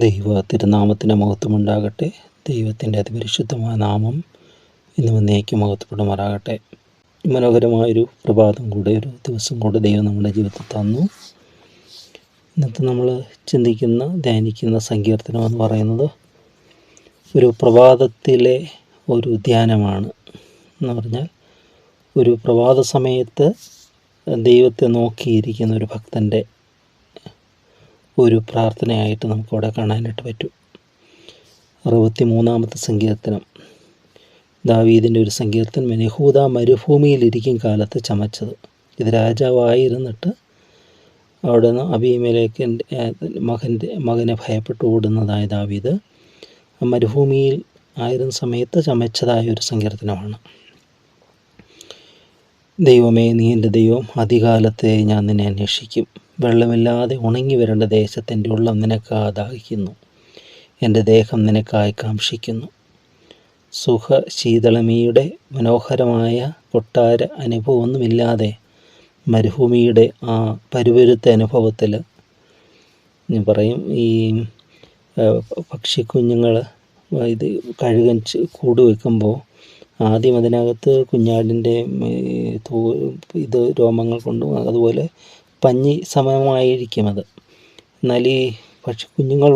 ദൈവ തിരുനാമത്തിന് മഹത്വമുണ്ടാകട്ടെ. ദൈവത്തിൻ്റെ അതിപരിശുദ്ധമായ നാമം ഇന്ന് എന്നേക്കും മഹത്വപ്പെടുമാറാകട്ടെ. മനോഹരമായൊരു പ്രഭാതം കൂടെ, ഒരു ദിവസം കൂടെ ദൈവം നമ്മുടെ ജീവിതത്തിൽ തന്നു. ഇന്നത്തെ നമ്മൾ ധ്യാനിക്കുന്ന സങ്കീർത്തനം എന്ന് പറയുന്നത് ഒരു പ്രഭാതത്തിലെ ഒരു ധ്യാനമാണ്. എന്ന് പറഞ്ഞാൽ ഒരു പ്രഭാത സമയത്ത് ദൈവത്തെ നോക്കിയിരിക്കുന്ന ഒരു ഭക്തൻ്റെ ഒരു പ്രാർത്ഥനയായിട്ട് നമുക്കവിടെ കാണാനായിട്ട് പറ്റും. 63-ാമത്തെ സങ്കീർത്തനം, ദാവീദിൻ്റെ ഒരു സങ്കീർത്തനം. യഹൂദ മരുഭൂമിയിലിരിക്കും കാലത്ത് ചമച്ചത്. ഇത് രാജാവായിരുന്നിട്ട് അവിടെ നിന്ന് അബീമേലെക്കിൻ്റെ മകനെ ഭയപ്പെട്ട് ഓടുന്നതായ ദാവീദ് മരുഭൂമിയിൽ ആയിരുന്ന സമയത്ത് ചമച്ചതായ ഒരു സങ്കീർത്തനമാണ്. ദൈവമേ, നീ എൻ്റെ ദൈവം, അധികാലത്തെ ഞാൻ നിന്നെ അന്വേഷിക്കും. വെള്ളമില്ലാതെ ഉണങ്ങി വരേണ്ട ദേശത്ത് എൻ്റെ ഉള്ളം നിനക്കായി ദാഹിക്കുന്നു, എൻ്റെ ദേഹം നിനക്കായി കാംക്ഷിക്കുന്നു. ശീതളമിയുടെ മനോഹരമായ കൊട്ടാര അനുഭവമൊന്നുമില്ലാതെ മരുഭൂമിയുടെ ആ പരുപരുത്ത അനുഭവത്തിൽ ഞാൻ പറയും, ഈ പക്ഷിക്കുഞ്ഞുങ്ങൾ ഇത് കഴുകൻ കൂട് വയ്ക്കുമ്പോൾ ആദ്യം അതിനകത്ത് കുഞ്ഞാടിൻ്റെ ഇത് രോമങ്ങൾ കൊണ്ടും അതുപോലെ പഞ്ഞി സമയമായിരിക്കും അത്. എന്നാൽ ഈ പക്ഷിക്കുഞ്ഞുങ്ങൾ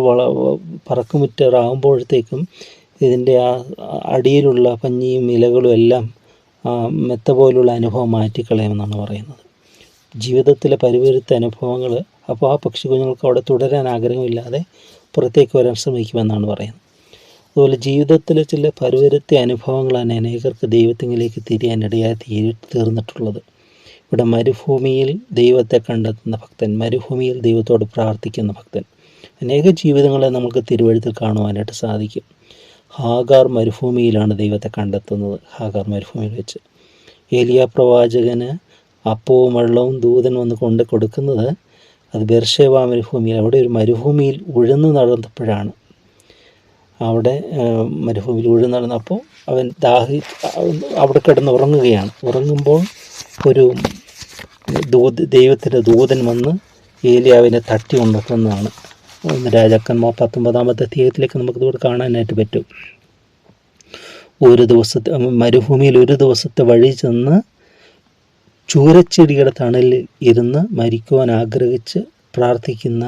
പറക്കുമുറ്റാകുമ്പോഴത്തേക്കും ഇതിൻ്റെ ആ അടിയിലുള്ള പഞ്ഞിയും ഇലകളും എല്ലാം മെത്ത പോലുള്ള അനുഭവം മാറ്റിക്കളയുമെന്നാണ് പറയുന്നത്. ജീവിതത്തിലെ പരിപരുത്ത അനുഭവങ്ങൾ അപ്പോൾ ആ പക്ഷിക്കുഞ്ഞുങ്ങൾക്ക് അവിടെ തുടരാൻ ആഗ്രഹമില്ലാതെ പുറത്തേക്ക് വരാൻ ശ്രമിക്കുമെന്നാണ് പറയുന്നത്. അതുപോലെ ജീവിതത്തിലെ ചില പരിപരുത്ത അനുഭവങ്ങളാണ് അനേകർക്ക് ദൈവത്തിലേക്ക് തിരിയാനിടയായി തീർന്നിട്ടുള്ളത്. ഇവിടെ മരുഭൂമിയിൽ ദൈവത്തെ കണ്ടെത്തുന്ന ഭക്തൻ, മരുഭൂമിയിൽ ദൈവത്തോട് പ്രാർത്ഥിക്കുന്ന ഭക്തൻ, അനേക ജീവിതങ്ങളെ നമുക്ക് തിരുവഴുത്തിൽ കാണുവാനായിട്ട് സാധിക്കും. ഹാഗാർ മരുഭൂമിയിലാണ് ദൈവത്തെ കണ്ടെത്തുന്നത്. ഹാഗാർ മരുഭൂമിയിൽ വെച്ച് ഏലിയാ പ്രവാചകന് അപ്പവും വെള്ളവും ദൂതൻ വന്ന് കൊണ്ട് കൊടുക്കുന്നത് അത് ബെർശേബ മരുഭൂമിയിൽ, അവിടെ ഒരു മരുഭൂമിയിൽ ഉഴന്നു നടന്നപ്പോഴാണ്. അവിടെ മരുഭൂമിയിൽ ഉഴന്നു നടന്നപ്പോൾ അവൻ അവിടെ കിടന്ന് ഉറങ്ങുകയാണ്. ഉറങ്ങുമ്പോൾ ഒരു ദൈവത്തിൻ്റെ ദൂതൻ വന്ന് ഏലിയാവിനെ തട്ടി ഉണർത്തുന്നതാണ്. രാജാക്കന്മാർ 19-ാമത്തെ അധ്യായത്തിലേക്ക് നമുക്കിതുകൂടെ കാണാനായിട്ട് പറ്റും. മരുഭൂമിയിൽ ഒരു ദിവസത്തെ വഴി ചെന്ന് ചൂരച്ചെടിയുടെ തണലിൽ ഇരുന്ന് മരിക്കുവാൻ ആഗ്രഹിച്ച് പ്രാർത്ഥിക്കുന്ന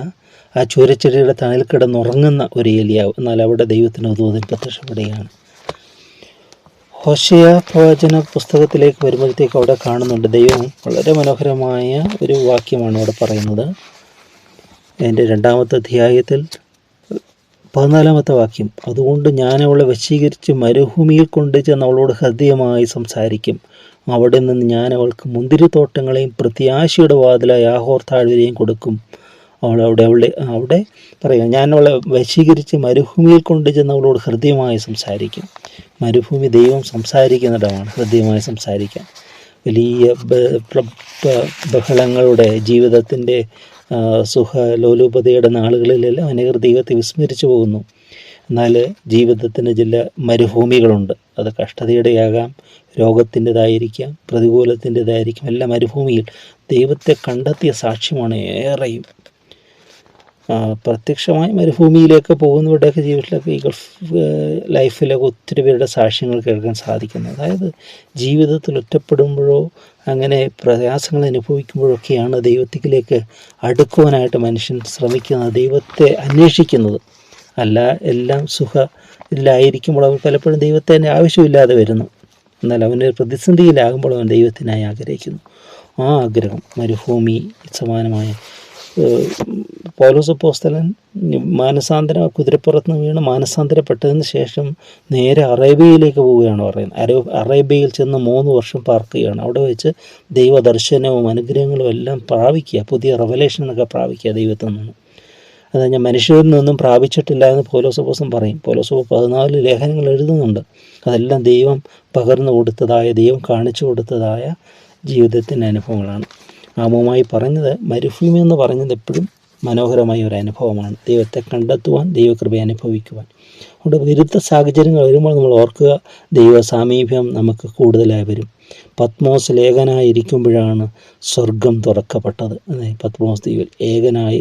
ആ ചൂരച്ചെടിയുടെ തണലിൽ കിടന്നുറങ്ങുന്ന ഒരു ഏലിയാവ്. എന്നാൽ അവിടെ ദൈവത്തിൻ്റെ ദൂതൻ പ്രത്യക്ഷപ്പെടുകയാണ്. ഹോശേയ പ്രവചന പുസ്തകത്തിലേക്ക് വരുമ്പോഴത്തേക്ക് അവിടെ കാണുന്നുണ്ട്, ദൈവം വളരെ മനോഹരമായ ഒരു വാക്യമാണ് അവിടെ പറയുന്നത്. എൻ്റെ 2-ാമത്തെ അധ്യായത്തിൽ 14-ാമത്തെ വാക്യം, അതുകൊണ്ട് ഞാൻ അവളെ വശീകരിച്ച് മരുഭൂമിയിൽ കൊണ്ട് ചെന്ന് അവളോട് ഹൃദയമായി സംസാരിക്കും. അവിടെ നിന്ന് ഞാൻ അവൾക്ക് മുന്തിരിത്തോട്ടങ്ങളെയും പ്രത്യാശയുടെ വാതിലായ ആഹോർ താഴ്വരയും കൊടുക്കും. അവിടെ പറയാം, ഞാൻ അവളെ വശീകരിച്ച് മരുഭൂമിയിൽ കൊണ്ട് ചെന്ന് അവളോട് ഹൃദയമായി സംസാരിക്കും. മരുഭൂമി ദൈവം സംസാരിക്കുന്നിടമാണ്, ഹൃദയമായി സംസാരിക്കാൻ. വലിയ ബഹളങ്ങളുടെ ജീവിതത്തിൻ്റെ സുഖലോലുപതയുടെ നാളുകളിലെല്ലാം അനേകർ ദൈവത്തെ വിസ്മരിച്ചു പോകുന്നു. എന്നാൽ ജീവിതത്തിന് ചില മരുഭൂമികളുണ്ട്. അത് കഷ്ടതയുടെയാകാം, രോഗത്തിൻ്റെതായിരിക്കാം, പ്രതികൂലത്തിൻ്റെതായിരിക്കും. എല്ലാ മരുഭൂമിയിൽ ദൈവത്തെ കണ്ടെത്തിയ സാക്ഷ്യമാണ് ഏറെയും. പ്രത്യക്ഷമായി മരുഭൂമിയിലേക്ക് പോകുന്നവരുടെയൊക്കെ ജീവിതത്തിലൊക്കെ ഈ ഗൾഫ് ലൈഫിലൊക്കെ ഒത്തിരി പേരുടെ സാക്ഷ്യങ്ങൾ കേൾക്കാൻ സാധിക്കുന്നു. അതായത് ജീവിതത്തിൽ ഒറ്റപ്പെടുമ്പോഴോ അങ്ങനെ പ്രയാസങ്ങൾ അനുഭവിക്കുമ്പോഴൊക്കെയാണ് ദൈവത്തിലേക്ക് അടുക്കുവാനായിട്ട് മനുഷ്യൻ ശ്രമിക്കുന്നത്, ദൈവത്തെ അന്വേഷിക്കുന്നത്. അല്ല, എല്ലാം സുഖമില്ലായിരിക്കുമ്പോൾ അവൻ പലപ്പോഴും ദൈവത്തെ ആവശ്യമില്ലാതെ വരുന്നു. എന്നാൽ അവൻ്റെ പ്രതിസന്ധിയിലാകുമ്പോൾ അവൻ ദൈവത്തിനായി ആഗ്രഹിക്കുന്നു. ആ ആഗ്രഹം മരുഭൂമി സമാനമായ പൗലോസ് അപ്പോസ്തലൻ കുതിരപ്പുറത്ത് നിന്ന് വീണ് മാനസാന്തരപ്പെട്ടതിന് ശേഷം നേരെ അറേബ്യയിലേക്ക് പോവുകയാണ് പറയുന്നത്. അറേബ്യയിൽ ചെന്ന് 3 വർഷം പാർക്കുകയാണ്. അവിടെ വെച്ച് ദൈവദർശനവും അനുഗ്രഹങ്ങളും എല്ലാം പ്രാപിക്കുക, പുതിയ റെവലേഷനൊക്കെ പ്രാപിക്കുക ദൈവത്തിൽ നിന്ന്. അത് ഞാൻ മനുഷ്യരിൽ നിന്നും പ്രാപിച്ചിട്ടില്ല എന്ന് പൗലോസ് അപ്പോസ്തലൻ പറയും. പൗലോസ് 14 ലേഖനങ്ങൾ എഴുതുന്നുണ്ട്. അതെല്ലാം ദൈവം പകർന്നു കൊടുത്തതായ, ദൈവം കാണിച്ചു കൊടുത്തതായ ജീവിതത്തിൻ്റെ അനുഭവങ്ങളാണ്. ആമുമായി പറഞ്ഞത്, മരുഭൂമി എന്ന് പറഞ്ഞത് എപ്പോഴും മനോഹരമായ ഒരു അനുഭവമാണ്. ദൈവത്തെ കണ്ടെത്തുവാൻ, ദൈവകൃപ അനുഭവിക്കുവാൻ. അതുകൊണ്ട് വിരുദ്ധ സാഹചര്യങ്ങൾ വരുമ്പോൾ നമ്മൾ ഓർക്കുക, ദൈവ സാമീപ്യം നമുക്ക് കൂടുതലായി വരും. പത്മോസ് ലേഖനായിരിക്കുമ്പോഴാണ് സ്വർഗം തുറക്കപ്പെട്ടത്. പത്മോസ് ദ്വീപിൽ ഏകനായി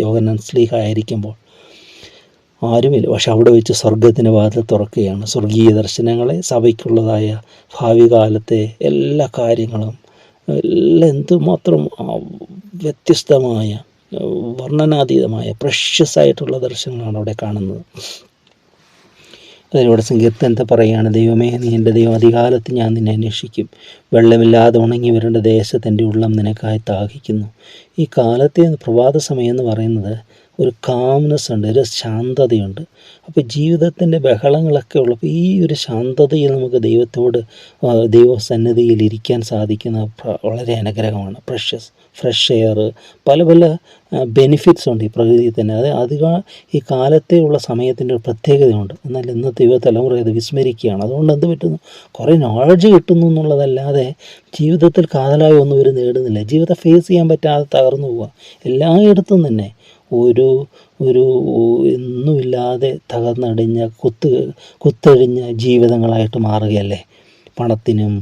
യോഹന്നാൻ ശ്ലീഹ ആയിരിക്കുമ്പോൾ ആരുമില്ല. പക്ഷെ അവിടെ വെച്ച് സ്വർഗത്തിൻ്റെ വാതിൽ തുറക്കുകയാണ്. സ്വർഗീയ ദർശനങ്ങളെ, സഭയ്ക്കുള്ളതായ ഭാവി കാലത്തെ എല്ലാ കാര്യങ്ങളും എല്ലാം എന്തുമാത്രം വ്യത്യസ്തമായ, വർണ്ണനാതീതമായ, പ്രഷ്യസ് ആയിട്ടുള്ള ദർശനങ്ങളാണ് അവിടെ കാണുന്നത്. അതിലൂടെ സങ്കീർത്തനത്തെ പറയുകയാണ്, ദൈവമേ നീ എൻ്റെ ദൈവം, അധികാലത്ത് ഞാൻ നിന്നെ അന്വേഷിക്കും. വെള്ളമില്ലാതെ ഉണങ്ങി വരേണ്ട ദേശത്ത് എൻ്റെ ഉള്ളം നിനക്കായി ദാഹിക്കുന്നു. ഈ കാലത്തെ പ്രഭാത സമയം എന്ന് പറയുന്നത് ഒരു കാംനെസ് ഉണ്ട്, ഒരു ശാന്തതയുണ്ട്. അപ്പോൾ ജീവിതത്തിൻ്റെ ബഹളങ്ങളൊക്കെ ഉള്ളപ്പോൾ ഈ ഒരു ശാന്തതയിൽ നമുക്ക് ദൈവത്തോട്, ദൈവസന്നിധിയിൽ ഇരിക്കാൻ സാധിക്കുന്ന വളരെ അനുഗ്രഹമാണ്. ഫ്രഷ് എയർ, പല പല ബെനിഫിറ്റ്സ് ഉണ്ട് ഈ പ്രകൃതിയിൽ തന്നെ. അത് ഈ കാലത്തെ ഉള്ള സമയത്തിൻ്റെ ഒരു പ്രത്യേകതയുണ്ട്. എന്നാൽ ഇന്നത്തെ യുവതലമുറ ഇത് വിസ്മരിക്കുകയാണ്. അതുകൊണ്ട് എന്ത് പറ്റുന്നു, കുറേ നോളജ് കിട്ടുന്നു എന്നുള്ളതല്ലാതെ ജീവിതത്തിൽ കാതലായ ഒന്നും ഇവർ നേടുന്നില്ല. ജീവിതത്തെ ഫേസ് ചെയ്യാൻ പറ്റാതെ തകർന്നു പോവുക. എല്ലായിടത്തും തന്നെ ഒരു ഒന്നുമില്ലാതെ തകർന്നടിഞ്ഞ കുത്തഴിഞ്ഞ ജീവിതങ്ങളായിട്ട് മാറുകയല്ലേ. പണത്തിനും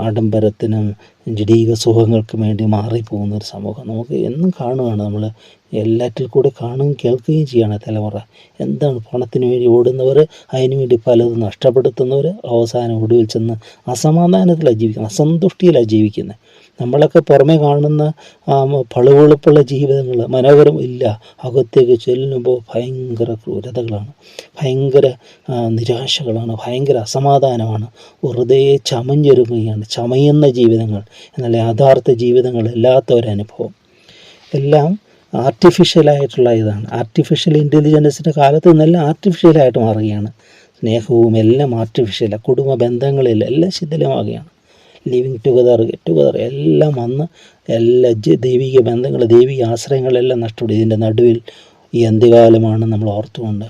ആഡംബരത്തിനും ജഡീക സുഖങ്ങൾക്കും വേണ്ടി മാറിപ്പോകുന്നൊരു സമൂഹം നമുക്ക് എന്നും കാണുകയാണ്. നമ്മൾ എല്ലാറ്റിൽ കൂടെ കാണുകയും കേൾക്കുകയും ചെയ്യുകയാണ് തലമുറ. എന്താണ് പണത്തിന് വേണ്ടി ഓടുന്നവർ, അതിനു വേണ്ടി പലതും നഷ്ടപ്പെടുത്തുന്നവർ, അവസാനം ഒടുവിൽ ചെന്ന് അസമാധാനത്തിലാണ് ജീവിക്കുന്നത്, അസന്തുഷ്ടിയിലാണ് ജീവിക്കുന്നത്. നമ്മളൊക്കെ പുറമേ കാണുന്ന പളുവെളുപ്പുള്ള ജീവിതങ്ങൾ മനോഹരം ഇല്ല. അകത്തേക്ക് ചെല്ലുമ്പോൾ ഭയങ്കര ക്രൂരതകളാണ്, ഭയങ്കര നിരാശകളാണ്, ഭയങ്കര അസമാധാനമാണ്. വെറുതെ ചമഞ്ഞൊരുങ്ങുകയാണ്, ചമയുന്ന ജീവിതങ്ങൾ. എന്നാൽ യഥാർത്ഥ ജീവിതങ്ങൾ അല്ലാത്ത ഒരനുഭവം എല്ലാം ആർട്ടിഫിഷ്യലായിട്ടുള്ള ഇതാണ്. ആർട്ടിഫിഷ്യൽ ഇൻ്റലിജൻസിൻ്റെ കാലത്ത് നിന്നെല്ലാം ആർട്ടിഫിഷ്യലായിട്ട് മാറുകയാണ്. സ്നേഹവും എല്ലാം ആർട്ടിഫിഷ്യലാണ്. കുടുംബ ബന്ധങ്ങളില്ല, എല്ലാം ശിഥിലമാകുകയാണ്. ലിവിങ് ടുഗദർ, ഗെറ്റ് ടുഗദർ എല്ലാം വന്ന് എല്ലാ ദൈവിക ബന്ധങ്ങൾ, ദൈവിക ആശ്രയങ്ങളെല്ലാം നഷ്ടപ്പെടും. ഇതിൻ്റെ നടുവിൽ ഈ അന്ത്യകാലമാണ് നമ്മൾ ഓർത്തുകൊണ്ട്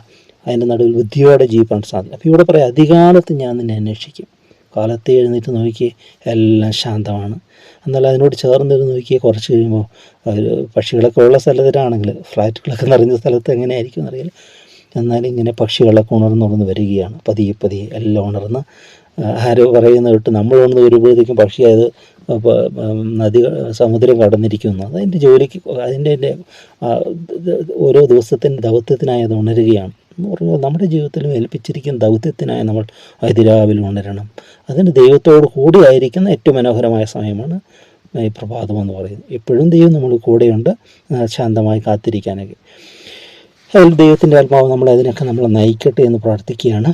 അതിൻ്റെ നടുവിൽ ബുദ്ധിയോടെ ജീവിക്കാൻ സാധിക്കും. അപ്പോൾ ഇവിടെ പറയാം, അധികാലത്ത് ഞാൻ നിന്നെ അന്വേഷിക്കും. കാലത്തെ എഴുന്നേറ്റ് നോക്കി എല്ലാം ശാന്തമാണ്. എന്നാൽ അതിനോട് ചേർന്നിരുന്ന് നോക്കിയേ കുറച്ച് കഴിയുമ്പോൾ പക്ഷികളൊക്കെ ഉള്ള സ്ഥലത്തിലാണെങ്കിൽ, ഫ്ലാറ്റുകളൊക്കെ നിറഞ്ഞ സ്ഥലത്ത് എങ്ങനെയായിരിക്കും എന്നറിയില്ല, എന്നാലും ഇങ്ങനെ പക്ഷികളൊക്കെ ഉണർന്നുണർന്ന് വരികയാണ്. പതിയെ പതിയെ എല്ലാം ഉണർന്ന് ആരോ പറയുന്ന കേട്ട് നമ്മൾ ഉണർന്ന് വരുമ്പോഴത്തേക്കും പക്ഷി അത് സമുദ്രം കടന്നിരിക്കുന്നു. അതിൻ്റെ ജോലിക്ക്, അതിൻ്റെ ഓരോ ദിവസത്തിൻ്റെ ദൗത്യത്തിനായി അത് ഉണരുകയാണ് എന്ന് പറഞ്ഞാൽ നമ്മുടെ ജീവിതത്തിലും ഏൽപ്പിച്ചിരിക്കുന്ന ദൗത്യത്തിനായി നമ്മൾ അതിരാവിലെ ഉണരണം. അതിന് ദൈവത്തോട് കൂടിയായിരിക്കുന്ന ഏറ്റവും മനോഹരമായ സമയമാണ് ഈ പ്രഭാതം എന്ന് പറയുന്നത്. എപ്പോഴും ദൈവം നമ്മൾ കൂടെയുണ്ട്, ശാന്തമായി കാത്തിരിക്കാനൊക്കെ. അതിൽ ദൈവത്തിൻ്റെ ആത്മാവ് നമ്മളതിനൊക്കെ നമ്മളെ നയിക്കട്ടെ എന്ന് പ്രാർത്ഥിക്കുകയാണ്.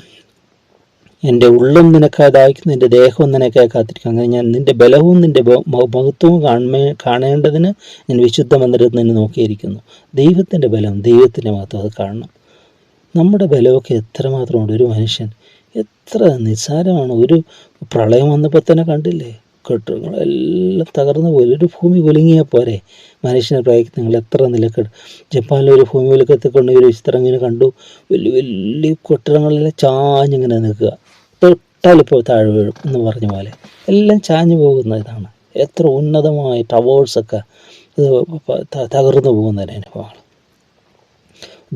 എൻ്റെ ഉള്ളം നിനക്കായി ദാഹിക്കുന്നു, എൻ്റെ ദേഹവും നിനക്കായി കാത്തിരിക്കും. അങ്ങനെ ഞാൻ നിൻ്റെ ബലവും നിൻ്റെ മഹത്വവും കാണേണ്ടതിന് ഞാൻ വിശുദ്ധ മന്ദിരത്തിൽ നിന്ന് നോക്കിയിരിക്കുന്നു. ദൈവത്തിൻ്റെ ബലം, ദൈവത്തിൻ്റെ മഹത്വം അത് കാണണം. നമ്മുടെ ബലമൊക്കെ എത്രമാത്രമുണ്ട്. ഒരു മനുഷ്യൻ എത്ര നിസ്സാരമാണ്. ഒരു പ്രളയം വന്നപ്പോൾ തന്നെ കണ്ടില്ലേ, കെട്ടിടങ്ങളെല്ലാം തകർന്നു പോയി. ഒരു ഭൂമി കുലുങ്ങിയാൽ പോരെ മനുഷ്യൻ്റെ പ്രയത്നങ്ങൾ എത്ര നിലക്കെടും. ജപ്പാനിലെ ഒരു ഭൂമി കുലുക്കത്തെക്കൊണ്ട് ഒരു ചിത്രം ഇങ്ങനെ കണ്ടു. വലിയ വലിയ കെട്ടിടങ്ങളെല്ലാം ചാഞ്ഞിങ്ങനെ നിൽക്കുക, തൊട്ടാലിപ്പോൾ താഴെ വീഴും എന്ന് പറഞ്ഞ പോലെ എല്ലാം ചാഞ്ഞു പോകുന്ന ഇതാണ്. എത്ര ഉന്നതമായ ടവേഴ്സൊക്കെ തകർന്നു പോകുന്നതിന് അനുഭവമാണ്.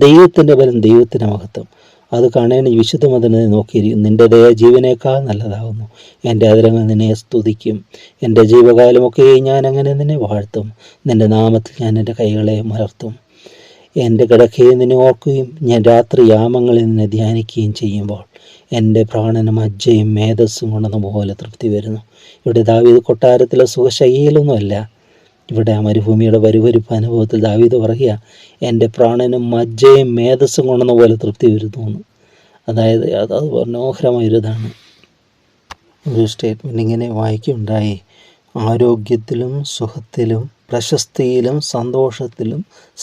ദൈവത്തിൻ്റെ ബലം, ദൈവത്തിൻ്റെ മഹത്വം അത് കാണാൻ വിശുദ്ധ മന്ദിരത്തെ നോക്കിയിരിക്കും. നിൻ്റെ ദയ ജീവനേക്കാൾ നല്ലതാകുന്നു. എൻ്റെ അതിരങ്ങൾ നിന്നെ സ്തുതിക്കും. എൻ്റെ ജീവകാലമൊക്കെ ഞാൻ അങ്ങനെ നിന്നെ വാഴ്ത്തും. നിൻ്റെ നാമത്തിൽ ഞാൻ എൻ്റെ കൈകളെ മലർത്തും. എൻ്റെ കിടക്കയെ നിന്നെ ഓർക്കുകയും ഞാൻ രാത്രി യാമങ്ങളിൽ നിന്നെ ധ്യാനിക്കുകയും ചെയ്യുമ്പോൾ എൻ്റെ പ്രാണനും അജ്ജയും മേധസ്സും കൊണ്ടെന്ന പോലെ തൃപ്തി വരുന്നു. ഇവിടെ ദാവീദ് കൊട്ടാരത്തിലെ സുഖശൈലിയിലൊന്നുമല്ല. ഇവിടെ ആ മരുഭൂമിയുടെ വരുവരുപ്പ് അനുഭവത്തിൽ ദാവീദ് പറയുക, എൻ്റെ പ്രാണനും മജ്ജയും മേധസ്സും കൊണ്ടെന്ന പോലെ തൃപ്തി വരുന്നു എന്ന്. അതായത് അത് മനോഹരമായൊരിതാണ്. ഒരു സ്റ്റേറ്റ്മെൻറ്റ് ഇങ്ങനെ വായിക്കുകയുണ്ടായി, ആരോഗ്യത്തിലും സുഖത്തിലും പ്രശസ്തിയിലും സന്തോഷത്തിലും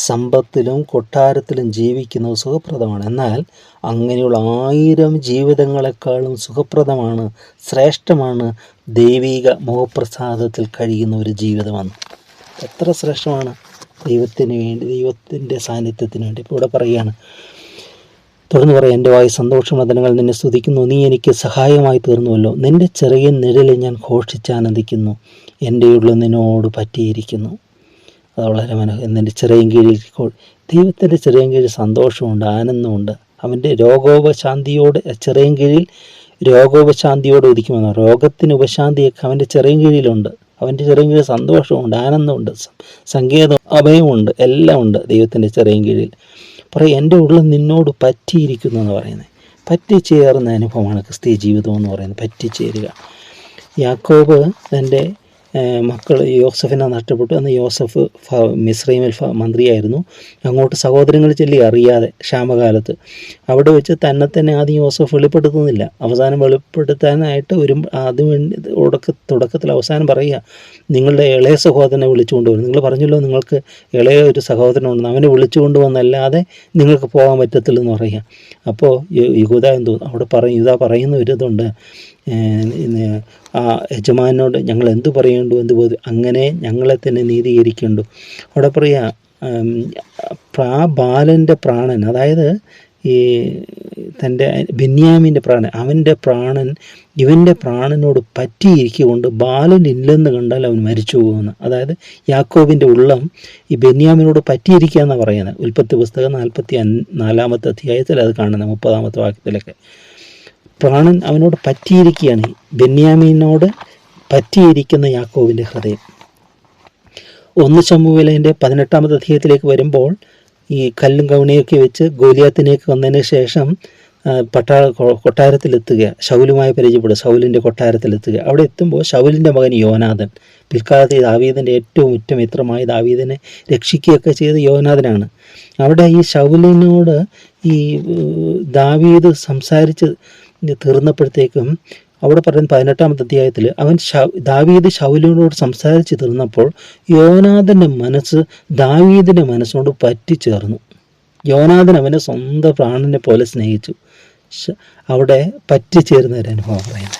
സമ്പത്തിലും കൊട്ടാരത്തിലും ജീവിക്കുന്നത് സുഖപ്രദമാണ്. എന്നാൽ അങ്ങനെയുള്ള 1000 ജീവിതങ്ങളെക്കാളും സുഖപ്രദമാണ്, ശ്രേഷ്ഠമാണ് ദൈവിക മുഖപ്രസാദത്തിൽ കഴിയുന്ന ഒരു ജീവിതമാണ്. എത്ര ശ്രേഷ്ഠമാണ് ദൈവത്തിന് വേണ്ടി, ദൈവത്തിൻ്റെ സാന്നിധ്യത്തിന് വേണ്ടി. ഇപ്പോൾ ഇവിടെ പറയുകയാണ്, തുടർന്ന് പറയാം, എൻ്റെ വായി സന്തോഷമതനങ്ങൾ നിന്നെ സ്തുതിക്കുന്നു. നീ എനിക്ക് സഹായമായി തീർന്നുവല്ലോ. നിൻ്റെ ചെറിയ നിഴലിൽ ഞാൻ ഘോഷിച്ചാനന്ദിക്കുന്നു. എൻ്റെ ഉള്ളിൽ നിന്നോട് പറ്റിയിരിക്കുന്നു. അത് വളരെ മനോഹരം. നിൻ്റെ ചെറിയ കീഴിൽ, ദൈവത്തിൻ്റെ ചെറിയ കീഴിൽ സന്തോഷമുണ്ട്, ആനന്ദമുണ്ട്. അവൻ്റെ രോഗോപശാന്തിയോട്, ചെറിയ കീഴിൽ രോഗോപശാന്തിയോടെ ഉദിക്കുമെന്നോ. രോഗത്തിന് ഉപശാന്തിയൊക്കെ അവൻ്റെ ചെറിയ കീഴിലുണ്ട്. അവൻ്റെ ചെറിയ കീഴിൽ സന്തോഷമുണ്ട്, ആനന്ദമുണ്ട്, സങ്കേതം, അഭയമുണ്ട്, എല്ലാം ഉണ്ട് ദൈവത്തിൻ്റെ ചെറിയ കീഴിൽ. പറയും എൻ്റെ ഉള്ളം നിന്നോട് പറ്റിയിരിക്കുന്നു എന്ന് പറയുന്നത്. പറ്റിച്ചേർന്ന അനുഭവമാണ് ക്രിസ്തീയ ജീവിതം എന്ന് പറയുന്നത്, പറ്റിച്ചേരുക. യാക്കോബ് തൻ്റെ മക്കൾ യോസഫിനെ നഷ്ടപ്പെട്ടു. അന്ന് യോസഫ് മിസ്രൈമിൽ മന്ത്രിയായിരുന്നു. അങ്ങോട്ട് സഹോദരങ്ങൾ ചെല്ലി അറിയാതെ ക്ഷാമകാലത്ത്. അവിടെ വെച്ച് തന്നെ ആദ്യം യോസഫ് വെളിപ്പെടുത്തുന്നില്ല. അവസാനം വെളിപ്പെടുത്താനായിട്ട് ആദ്യം തുടക്കത്തിൽ അവസാനം പറയുക, നിങ്ങളുടെ ഇളയ സഹോദരനെ വിളിച്ചുകൊണ്ടുവരും. നിങ്ങൾ പറഞ്ഞല്ലോ നിങ്ങൾക്ക് ഇളയ ഒരു സഹോദരനുണ്ടെന്ന്, അവനെ വിളിച്ചുകൊണ്ട് വന്നല്ലാതെ നിങ്ങൾക്ക് പോകാൻ പറ്റത്തില്ലെന്ന് പറയുക. അപ്പോൾ യഹൂദ അവിടെ യൂദാ പറയുന്ന ഒരു ഇതുണ്ട്, ആ യജമാനോട് ഞങ്ങൾ എന്തു പറയേണ്ടു എന്ത് ബോധ്യം, അങ്ങനെ ഞങ്ങളെ തന്നെ നീതീകരിക്കേണ്ടു. അവിടെ പറയുക, ആ ബാലൻ്റെ പ്രാണൻ, അതായത് ഈ തൻ്റെ ബെന്യാമീൻ്റെ പ്രാണൻ, അവൻ്റെ പ്രാണൻ ഇവൻ്റെ പ്രാണനോട് പറ്റിയിരിക്കൊണ്ട് ബാലൻ ഇല്ലെന്ന് കണ്ടാൽ അവൻ മരിച്ചു പോകുമെന്ന്. അതായത് യാക്കോബിൻ്റെ ഉള്ളം ഈ ബെന്യാമിനോട് പറ്റിയിരിക്കുക എന്നാണ് പറയുന്നത്. ഉൽപ്പത്തി പുസ്തകം 44 അധ്യായത്തിൽ അത് കാണുന്നത്, 30 വാക്യത്തിലൊക്കെ. പ്രാണൻ അവനോട് പറ്റിയിരിക്കുകയാണ്, ബെന്യാമീനോട് പറ്റിയിരിക്കുന്ന യാക്കോബിൻ്റെ ഹൃദയം. 1 ശമൂവേലിൻ്റെ 18 അധ്യായത്തിലേക്ക് വരുമ്പോൾ ഈ കല്ലും കവണിയൊക്കെ വെച്ച് ഗോലിയാത്തിനേക്ക് വന്നതിന് ശേഷം കൊട്ടാരത്തിലെത്തുക, ശൗലുമായി പരിചയപ്പെടുക, ശൗലിൻ്റെ കൊട്ടാരത്തിലെത്തുക. അവിടെ എത്തുമ്പോൾ ശൗലിൻ്റെ മകൻ യോനാഥൻ, പിൽക്കാലത്ത് ദാവീദിൻ്റെ ഏറ്റവും ഉറ്റമിത്രമായി ദാവീദിനെ രക്ഷിക്കുകയൊക്കെ ചെയ്ത് യോനാഥനാണ്. അവിടെ ഈ ശൗലിനോട് ഈ ദാവീദ് സംസാരിച്ച് തീർന്നപ്പോഴത്തേക്കും അവിടെ പറയുന്ന 18 അധ്യായത്തിൽ ദാവീദ് ശൗലിനോട് സംസാരിച്ച് തീർന്നപ്പോൾ യോനാഥൻ്റെ മനസ്സ് ദാവീദിൻ്റെ മനസ്സോട് പറ്റിച്ചേർന്നു. യോനാഥൻ അവനെ സ്വന്തം പ്രാണനെ പോലെ സ്നേഹിച്ചു. അവിടെ പറ്റിച്ചേരുന്ന ഒരു അനുഭവം പറയുന്നത്.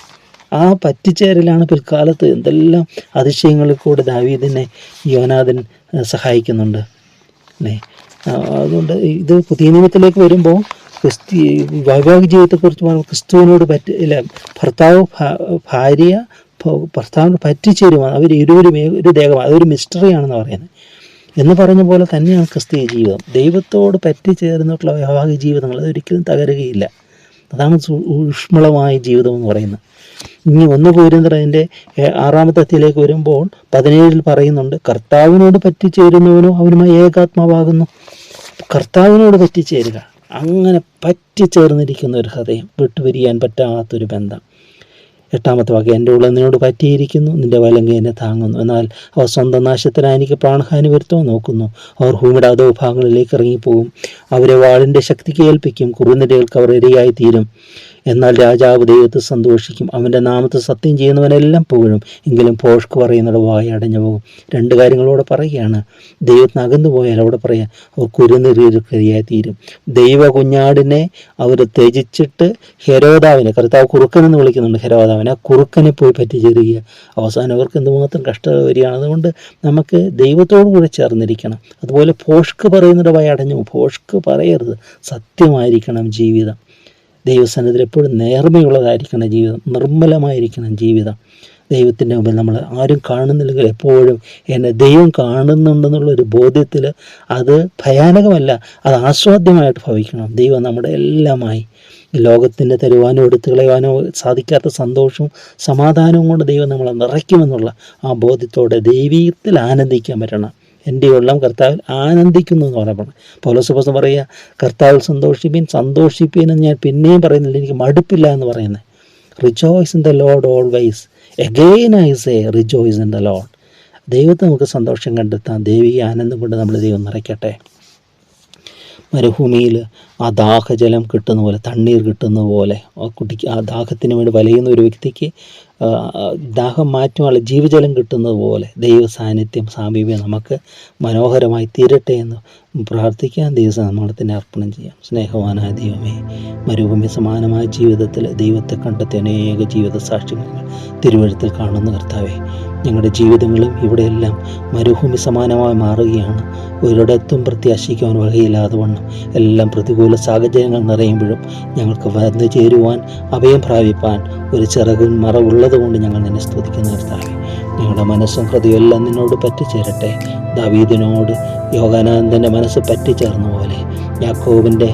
ആ പറ്റിച്ചേരലാണ് പിൽക്കാലത്ത് എന്തെല്ലാം അതിശയങ്ങളിൽ കൂടെ ദാവീദിനെ യോനാഥൻ സഹായിക്കുന്നുണ്ട് അല്ലേ. അതുകൊണ്ട് ഇത് പുതിയ നിയമത്തിലേക്ക് വരുമ്പോൾ വൈവാഹിക ജീവിതത്തെക്കുറിച്ച് ക്രിസ്തുവിനോട് ഭർത്താവിന് പറ്റിച്ചേരുക, അവർ ഒരു ദേഹമാണ്, അതൊരു മിസ്റ്ററിയാണെന്ന് പറയുന്നത്. എന്ന് പറഞ്ഞ പോലെ തന്നെയാണ് ക്രിസ്തീയ ജീവിതം. ദൈവത്തോട് പറ്റിച്ചേർന്നിട്ടുള്ള വൈവാഹിക ജീവിതങ്ങൾ അതൊരിക്കലും തകരുകയില്ല. അതാണ് ഊഷ്മളമായ ജീവിതം എന്ന് പറയുന്നത്. ഇനി 1 കൊരിന്ത്യർ അതിൻ്റെ 6 അധ്യായത്തിലേക്ക് വരുമ്പോൾ 17 പറയുന്നുണ്ട്, കർത്താവിനോട് പറ്റിച്ചേരുന്നവനോ അവനുമായി ഏകാത്മാവാകുന്നു. കർത്താവിനോട് പറ്റിച്ചേരുക, അങ്ങനെ പറ്റിച്ചേർന്നിരിക്കുന്ന ഒരു ഹൃദയം, വിട്ടുപിരിയാൻ പറ്റാത്തൊരു ബന്ധം. 8 വാക്യം, എൻ്റെ ഉള്ളം നിന്നോട് പറ്റിയിരിക്കുന്നു, നിൻ്റെ വലങ്കി എന്നെ താങ്ങുന്നു. എന്നാൽ അവർ സ്വന്തം നാശത്തിനായി എനിക്ക് പ്രാണഹാനി വരുത്താൻ നോക്കുന്നു. അവർ ഭൂമിയുടെ അധോഭാഗങ്ങളിലേക്ക് ഇറങ്ങിപ്പോകും, അവരെ വാളിൻ്റെ ശക്തിക്ക് ഏൽപ്പിക്കും, കുറുനിരകൾക്ക് അവർ ഇരയായി തീരും. എന്നാൽ രാജാവ് ദൈവത്തെ സന്തോഷിക്കും, അവൻ്റെ നാമത്തെ സത്യം ചെയ്യുന്നവനെല്ലാം പുകഴും. എങ്കിലും ഭോഷ്ക് പറയുന്നത് വായ അടഞ്ഞു പോകും. 2 കാര്യങ്ങളോടെ പറയുകയാണ്. ദൈവത്തിന് അകന്നു പോയാൽ അവിടെ പറയാം അവർ കുരുനിരയായി തീരും. ദൈവ കുഞ്ഞാടിനെ അവർ ത്യജിച്ചിട്ട് ഹെരോദാവിനെ, കർത്താവ് കുറുക്കനെന്ന് വിളിക്കുന്നുണ്ട് ഹെരോദാവിനെ, ആ കുറുക്കനെ പോയി പറ്റിച്ചേരുക. അവസാനം അവർക്ക് എന്തുമാത്രം കഷ്ടത വരികയാണ്. അതുകൊണ്ട് നമുക്ക് ദൈവത്തോടു കൂടെ ചേർന്നിരിക്കണം. അതുപോലെ ഭോഷ്ക് പറയുന്നത് വായ അടഞ്ഞു, ഭോഷ്ക് പറയരുത്. സത്യമായിരിക്കണം ജീവിതം. ദൈവസന്നിധിയിൽ എപ്പോഴും നേർമയുള്ളതായിരിക്കണം ജീവിതം, നിർമ്മലമായിരിക്കണം ജീവിതം. ദൈവത്തിൻ്റെ മുമ്പിൽ നമ്മൾ ആരും കാണുന്നില്ലെങ്കിൽ എപ്പോഴും എന്നെ ദൈവം കാണുന്നുണ്ടെന്നുള്ളൊരു ബോധ്യത്തിൽ അത് ഭയാനകമല്ല, അത് ആസ്വാദ്യമായിട്ട് ഭവിക്കണം. ദൈവം നമ്മുടെ എല്ലാമായി. ലോകത്തിൻ്റെ തരുവാനോ എടുത്തു കളയുവാനോ സാധിക്കാത്ത സന്തോഷവും സമാധാനവും കൊണ്ട് ദൈവം നമ്മളെ നിറയ്ക്കുമെന്നുള്ള ആ ബോധ്യത്തോടെ ദൈവത്തിൽ ആനന്ദിക്കാൻ പറ്റണം. എൻ്റെ ഉള്ളം കർത്താവിൽ ആനന്ദിക്കുന്നു എന്ന് പറയണം. പൗലോസ് പറയുക, കർത്താവിൽ സന്തോഷിപ്പീൻ എന്ന് ഞാൻ പിന്നെയും പറയുന്നില്ല, എനിക്ക് മടുപ്പില്ല എന്ന് പറയുന്നത്. Rejoice in the Lord always, again I say rejoice in the Lord. ദൈവത്തെ നമുക്ക് സന്തോഷം കണ്ടെത്താം. ദൈവിക ആനന്ദം കൊണ്ട് നമ്മൾ ദൈവം നിറയ്ക്കട്ടെ. മരുഭൂമിയിൽ ആ ദാഹജലം കിട്ടുന്ന പോലെ, തണ്ണീർ കിട്ടുന്ന പോലെ, ആ ദാഹത്തിന് വേണ്ടി വലയുന്ന ഒരു വ്യക്തിക്ക് ദാഹം മാറ്റുവാനുള്ള ജീവജലം കിട്ടുന്നത് പോലെ ദൈവ സാന്നിധ്യം, സാമീപ്യം നമുക്ക് മനോഹരമായി തീരട്ടെ എന്ന് പ്രാർത്ഥിക്കാൻ ദൈവസമാനത്തിന് അർപ്പണം ചെയ്യാം. സ്നേഹവാനായ ദൈവമേ, മരുഭൂമി സമാനമായ ജീവിതത്തിൽ ദൈവത്തെ കണ്ടെത്തിയ അനേക ജീവിത സാക്ഷ്യങ്ങൾ തിരുവഴുത്തിൽ കാണുന്ന കർത്താവേ, ഞങ്ങളുടെ ജീവിതങ്ങളും ഇവിടെയെല്ലാം മരുഭൂമി സമാനമായി മാറുകയാണ്. ഒരിടത്തും പ്രത്യാശിക്കുവാൻ വകയില്ലാതെ വണ്ണം എല്ലാം പ്രതികൂല സാഹചര്യങ്ങൾ നിറയുമ്പോഴും ഞങ്ങൾക്ക് വന്നു ചേരുവാൻ, അഭയം പ്രാപിപ്പാൻ ഒരു ചിറകും മറവുള്ളത് കൊണ്ട് ഞങ്ങൾ നിന്നെ സ്തുതിക്കുന്ന കർത്താവേ, ഞങ്ങളുടെ മനസ്സും ഹൃദയവും എല്ലാം നിന്നോട് പറ്റിച്ചേരട്ടെ. ദാവീദിനോട് യോഹന്നാൻ്റെ മനസ്സ് പറ്റിച്ചേർന്ന പോലെ, യാക്കോബിൻ്റെ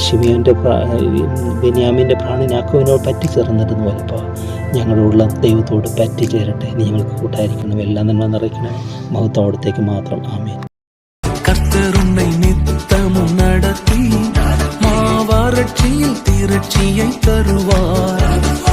ശിമിയോൻ്റെ ബെന്യാമീൻ്റെ പ്രാണൻ യാക്കോബിനോട് പറ്റിച്ചേർന്നിരുന്ന പോലെ ഇപ്പോൾ ഞങ്ങളുടെ ഉള്ള ദൈവത്തോട് പറ്റിച്ചേരട്ടെ. നീ ഞങ്ങൾക്ക് കൂട്ടായിരിക്കണം, എല്ലാം നന്മ നിറയ്ക്കണം. മഹത്വം അവിടത്തേക്ക് മാത്രം. ആമേൻ. കർത്തർ ഉன்னை நித்தமும் வறட்சியில் திரட்சியை தருவார்.